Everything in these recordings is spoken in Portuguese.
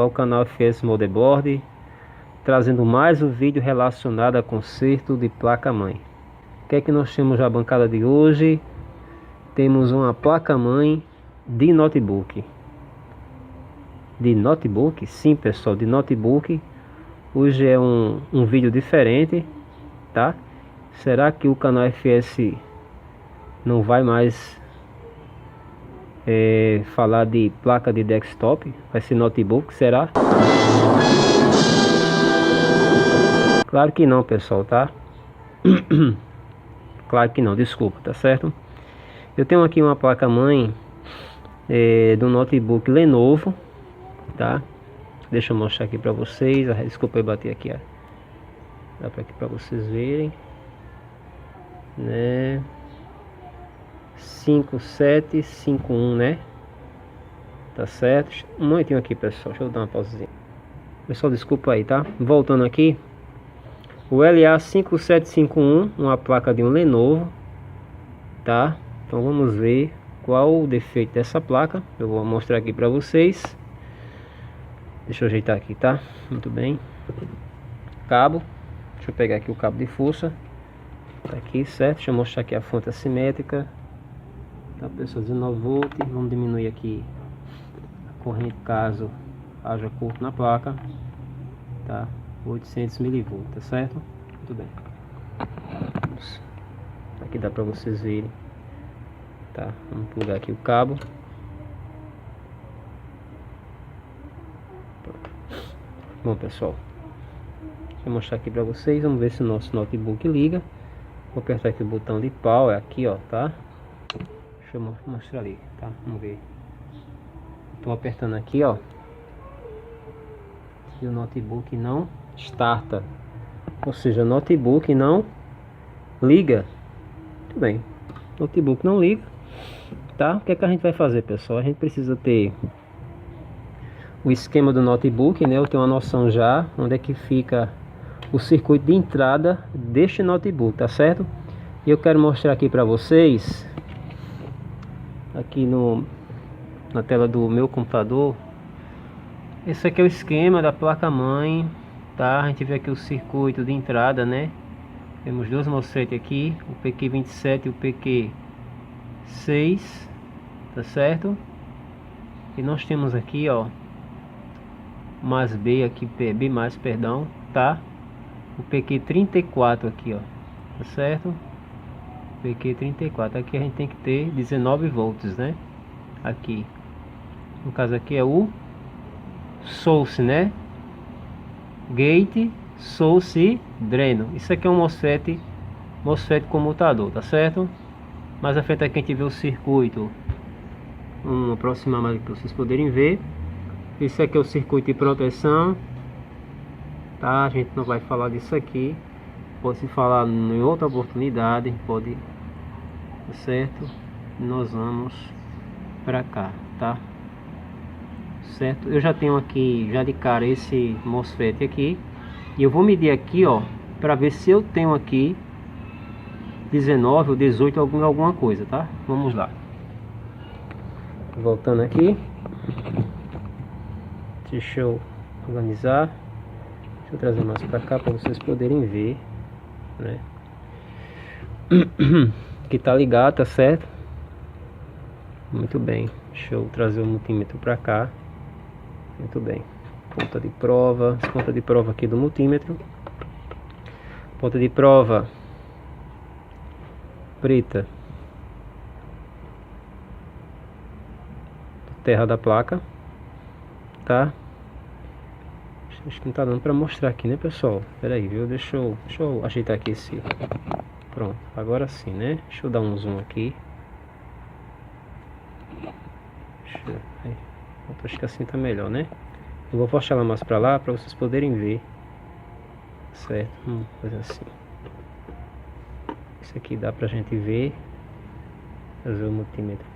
ao canal FS Motherboard, trazendo mais um vídeo relacionado a conserto de placa-mãe. O que é que nós temos na bancada de hoje? Temos uma placa-mãe de notebook. De notebook? Sim, pessoal, de notebook. Hoje é um vídeo diferente, tá? Será que o canal FS não vai mais falar de placa de desktop? Vai ser notebook, será? Claro que não, pessoal, tá? Claro que não, desculpa, tá certo? Eu tenho aqui uma placa-mãe do notebook Lenovo, tá? Deixa eu mostrar aqui pra vocês. Desculpa eu bater aqui, ó. Dá pra aqui pra vocês verem, né? 5751, né? Tá certo? Um momentinho aqui, pessoal. Deixa eu dar uma pausinha. Pessoal, desculpa aí, tá? Voltando aqui. O LA5751, uma placa de um Lenovo, tá? Então vamos ver qual o defeito dessa placa. Eu vou mostrar aqui pra vocês. Deixa eu ajeitar aqui, tá? Muito bem. Cabo. Deixa eu pegar aqui o cabo de força. Tá aqui, certo? Deixa eu mostrar aqui a fonte assimétrica. Tá, pessoal, 19 volts. Vamos diminuir aqui a corrente caso haja curto na placa. Tá? 800 mV, tá certo? Muito bem. Aqui dá pra vocês verem. Tá? Vamos plugar aqui o cabo. Bom, pessoal, deixa eu mostrar aqui pra vocês. Vamos ver se o nosso notebook liga. Vou apertar aqui o botão de power aqui, ó, tá? Deixa eu mostrar ali, tá? Vamos ver. Tô apertando aqui, ó, e o notebook não starta, ou seja, o notebook não liga. Muito bem, o notebook não liga, tá? O que é que a gente vai fazer, pessoal? A gente precisa ter o esquema do notebook, né? Eu tenho uma noção já onde é que fica o circuito de entrada deste notebook, tá certo? E eu quero mostrar aqui para vocês, aqui na tela do meu computador. Esse aqui é o esquema da placa-mãe, tá? A gente vê aqui o circuito de entrada, né? Temos dois MOSFET aqui, o PQ27 e o PQ6, tá certo? E nós temos aqui, ó, mais B aqui, B mais, perdão, tá? O PQ34 aqui, ó, tá certo? PQ34, aqui a gente tem que ter 19 volts, né? Aqui, no caso aqui é o source, né? Gate, source, dreno. Isso aqui é um MOSFET comutador, tá certo? Mais à frente aqui a gente vê o circuito. Vamos aproximar mais para vocês poderem ver. Esse aqui é o circuito de proteção, tá? A gente não vai falar disso aqui, pode se falar em outra oportunidade, pode, tá certo? Nós vamos para cá, tá? Certo? Eu já tenho aqui, já de cara, esse MOSFET aqui, e eu vou medir aqui, ó, para ver se eu tenho aqui 19 ou 18 alguma coisa, tá? Vamos lá. Voltando aqui. Deixa eu organizar. Deixa eu trazer mais para cá para vocês poderem ver, né? Que tá ligado, tá certo? Muito bem. Deixa eu trazer o multímetro para cá. Muito bem. Ponta de prova. Ponta de prova aqui do multímetro. Ponta de prova preta. Terra da placa, tá? Acho que não tá dando pra mostrar aqui, né, pessoal? Pera aí, viu? Deixa eu ajeitar aqui esse. Pronto, agora sim, né? Deixa eu dar um zoom aqui. Acho que assim tá melhor, né? Eu vou puxar ela mais pra lá pra vocês poderem ver. Certo? Vamos fazer assim. Isso aqui dá pra gente ver. Fazer o multímetro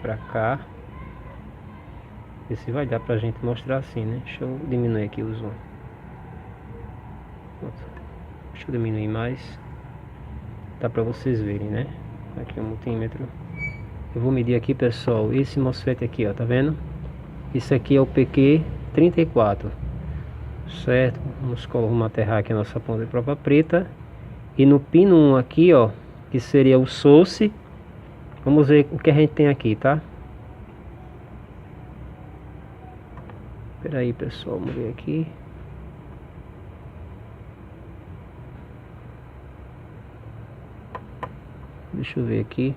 pra cá. Ver se vai dar pra gente mostrar assim, né? Deixa eu diminuir aqui o zoom. Deixa eu diminuir mais. Dá pra vocês verem, né? Aqui o multímetro. Eu vou medir aqui, pessoal, esse MOSFET aqui, ó, tá vendo? Isso aqui é o PQ 34, certo? Vamos aterrar aqui a nossa ponta de prova preta. E no pino 1 aqui, ó, que seria o source, vamos ver o que a gente tem aqui, tá? Espera aí, pessoal, vamos ver aqui. Deixa eu ver aqui.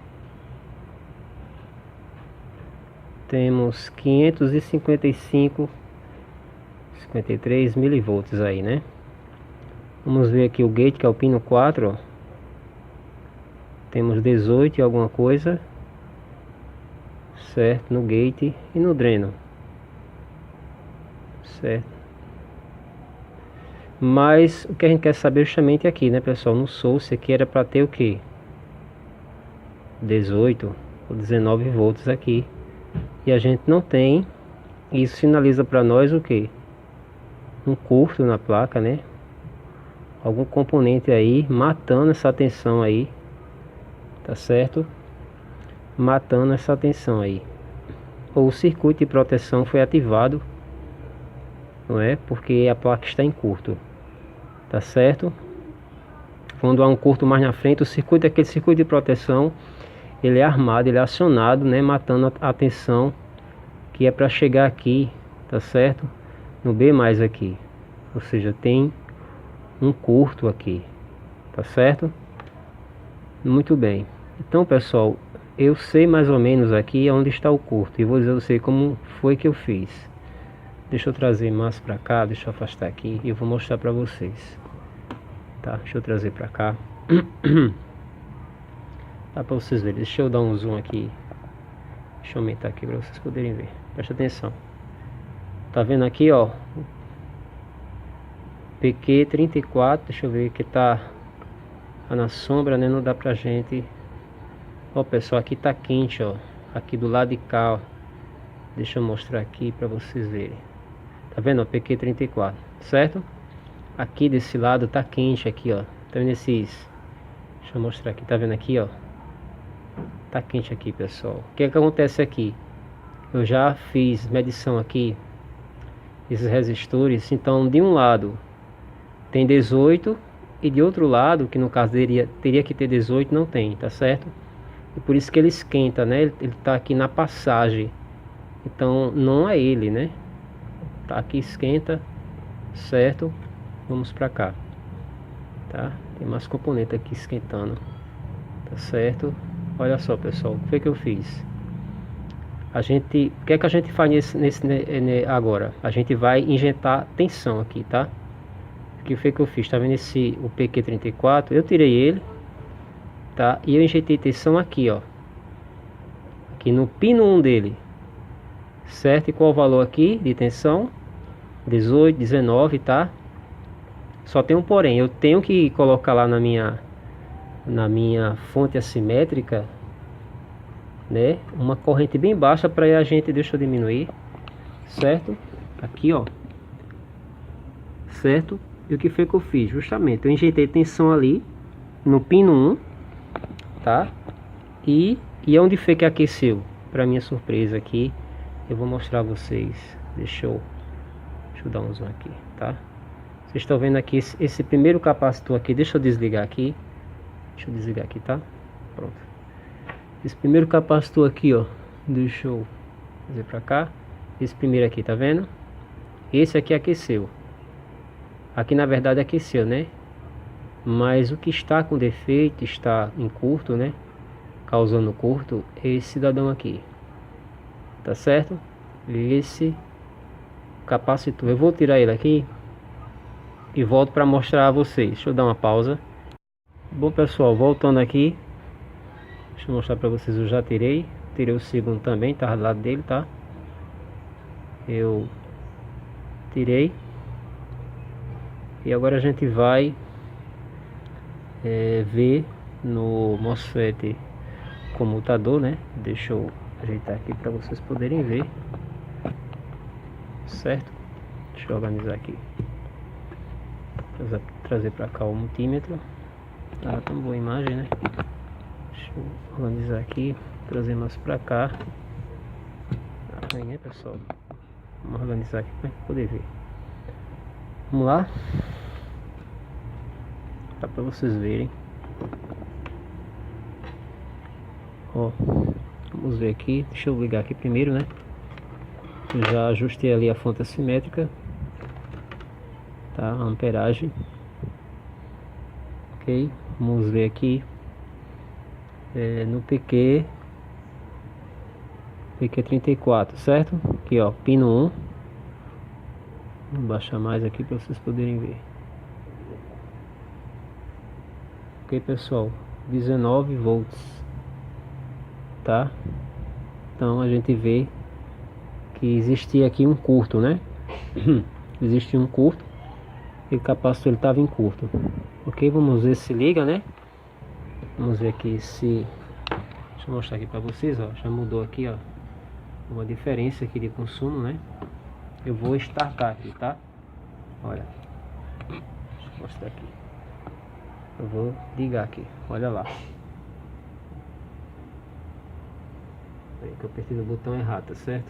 Temos 553 milivolts aí, né? Vamos ver aqui o gate, que é o pino 4, ó. Temos 18 e alguma coisa, certo? No gate e no dreno, certo? Mas o que a gente quer saber justamente aqui, né, pessoal? No source aqui era para ter o que? 18 ou 19 volts aqui. E a gente não tem. Isso sinaliza para nós o que? Um curto na placa, né? Algum componente aí matando essa tensão aí, tá certo? Matando essa tensão aí. Ou o circuito de proteção foi ativado, não é? Porque a placa está em curto, tá certo? Quando há um curto mais na frente, o circuito, aquele circuito de proteção, ele é armado, ele é acionado, né? Matando a tensão que é para chegar aqui, tá certo? No B mais aqui, ou seja, tem um curto aqui, tá certo? Muito bem. Então, pessoal, eu sei mais ou menos aqui onde está o curto e vou dizer a você como foi que eu fiz. Deixa eu trazer mais para cá, deixa eu afastar aqui e eu vou mostrar para vocês, tá? Deixa eu trazer para cá. Dá para vocês verem. Deixa eu dar um zoom aqui. Deixa eu aumentar aqui para vocês poderem ver. Presta atenção. Tá vendo aqui, ó? PQ34. Deixa eu ver que tá na sombra, né? Não dá pra gente. Ó, pessoal, aqui tá quente, ó. Aqui do lado de cá, ó. Deixa eu mostrar aqui para vocês verem. Tá vendo, ó? PQ34, certo? Aqui desse lado tá quente aqui, ó. Tá vendo esses? Deixa eu mostrar aqui. Tá vendo aqui, ó? Tá quente aqui, pessoal. O que é que acontece aqui? Eu já fiz medição aqui, esses resistores. Então, de um lado tem 18 e de outro lado, que no caso teria que ter 18, não tem, tá certo? E por isso que ele esquenta, né? Ele tá aqui na passagem. Então, não é ele, né? Tá aqui, esquenta, certo? Vamos pra cá, tá? Tem mais componente aqui esquentando, tá certo? Olha só, pessoal, o que foi que eu fiz? O que é que a gente faz agora? A gente vai injetar tensão aqui, tá? O que foi que eu fiz? Tá vendo o PQ34? Eu tirei ele, tá? E eu injetei tensão aqui, ó. Aqui no pino 1 dele, certo? E qual o valor aqui de tensão? 18, 19, tá? Só tem um porém, eu tenho que colocar lá na minha fonte assimétrica, né, uma corrente bem baixa para a gente, deixa eu diminuir, certo? Aqui, ó, certo? E o que foi que eu fiz? Justamente, eu injetei tensão ali no pino 1, tá? E onde foi que aqueceu? Para minha surpresa aqui, eu vou mostrar a vocês. Deixa eu dar um zoom aqui, tá? Vocês estão vendo aqui esse primeiro capacitor aqui. Deixa eu desligar aqui. Deixa eu desligar aqui, tá? Pronto. Esse primeiro capacitor aqui, ó. Deixa eu fazer pra cá. Esse primeiro aqui, tá vendo? Esse aqui aqueceu. Aqui na verdade aqueceu, né? Mas o que está com defeito, está em curto, né? Causando curto, é esse cidadão aqui. Tá certo? Esse capacitor. Eu vou tirar ele aqui e volto para mostrar a vocês. Deixa eu dar uma pausa. Bom, pessoal, voltando aqui, deixa eu mostrar para vocês. Eu já tirei o segundo também, tá do lado dele, tá? Eu tirei. E agora a gente vai ver no MOSFET comutador, né? Deixa eu ajeitar aqui para vocês poderem ver, certo? Deixa eu organizar aqui, trazer para cá o multímetro. Tá tão boa a imagem, né? Deixa eu organizar aqui, trazer mais para cá. Aí, né, pessoal? Vamos organizar aqui para poder ver. Vamos lá. Tá para vocês verem. Ó, vamos ver aqui. Deixa eu ligar aqui primeiro, né? Eu já ajustei ali a fonte assimétrica, tá? A amperagem. Ok, vamos ver aqui no PQ34, certo? Aqui ó, pino 1. Vou baixar mais aqui para vocês poderem ver. Ok, pessoal, 19 volts, tá? Então a gente vê que existia aqui um curto, né? Existia um curto e o capacitor estava em curto. Ok, vamos ver se liga, né? Vamos ver aqui se... Deixa eu mostrar aqui para vocês, ó. Já mudou aqui, ó, uma diferença aqui de consumo, né? Eu vou startar aqui, tá? Olha, deixa eu mostrar aqui. Eu vou ligar aqui, olha lá. Aí que eu apertei o botão errado, tá certo?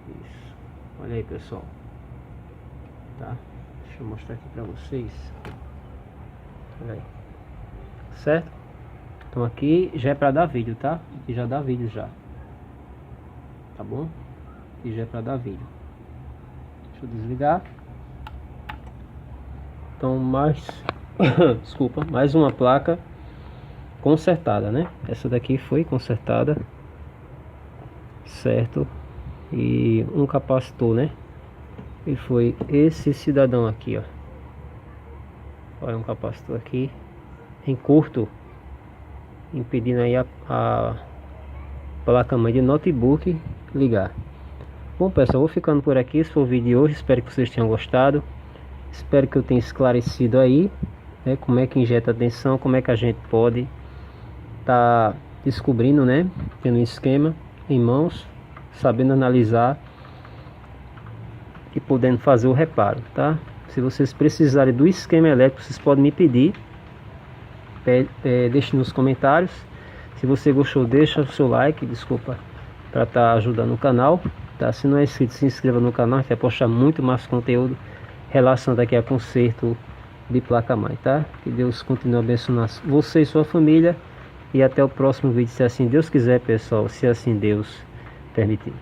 Isso. Olha aí, pessoal. Tá? Deixa eu mostrar aqui pra vocês. Olha aí. Certo? Então aqui já é pra dar vídeo, tá? Aqui já dá vídeo já. Tá bom? Aqui já é pra dar vídeo. Deixa eu desligar. Então desculpa, mais uma placa consertada, né? Essa daqui foi consertada, certo? E um capacitor, né? E foi esse cidadão aqui, ó. Olha, um capacitor aqui em curto, impedindo aí a placa-mãe de notebook ligar. Bom, pessoal, vou ficando por aqui. Esse foi o vídeo de hoje. Espero que vocês tenham gostado. Espero que eu tenha esclarecido aí, né, como é que injeta a tensão, como é que a gente pode tá descobrindo, né, tendo um esquema em mãos, sabendo analisar e podendo fazer o reparo, tá? Se vocês precisarem do esquema elétrico, vocês podem me pedir, deixe nos comentários. Se você gostou, deixa o seu like, desculpa, para estar ajudando o canal, tá? Se não é inscrito, se inscreva no canal, a gente vai postar muito mais conteúdo relacionado aqui a conserto de placa-mãe, tá? Que Deus continue abençoando você e sua família, e até o próximo vídeo, se assim Deus quiser, pessoal, se assim Deus permitir.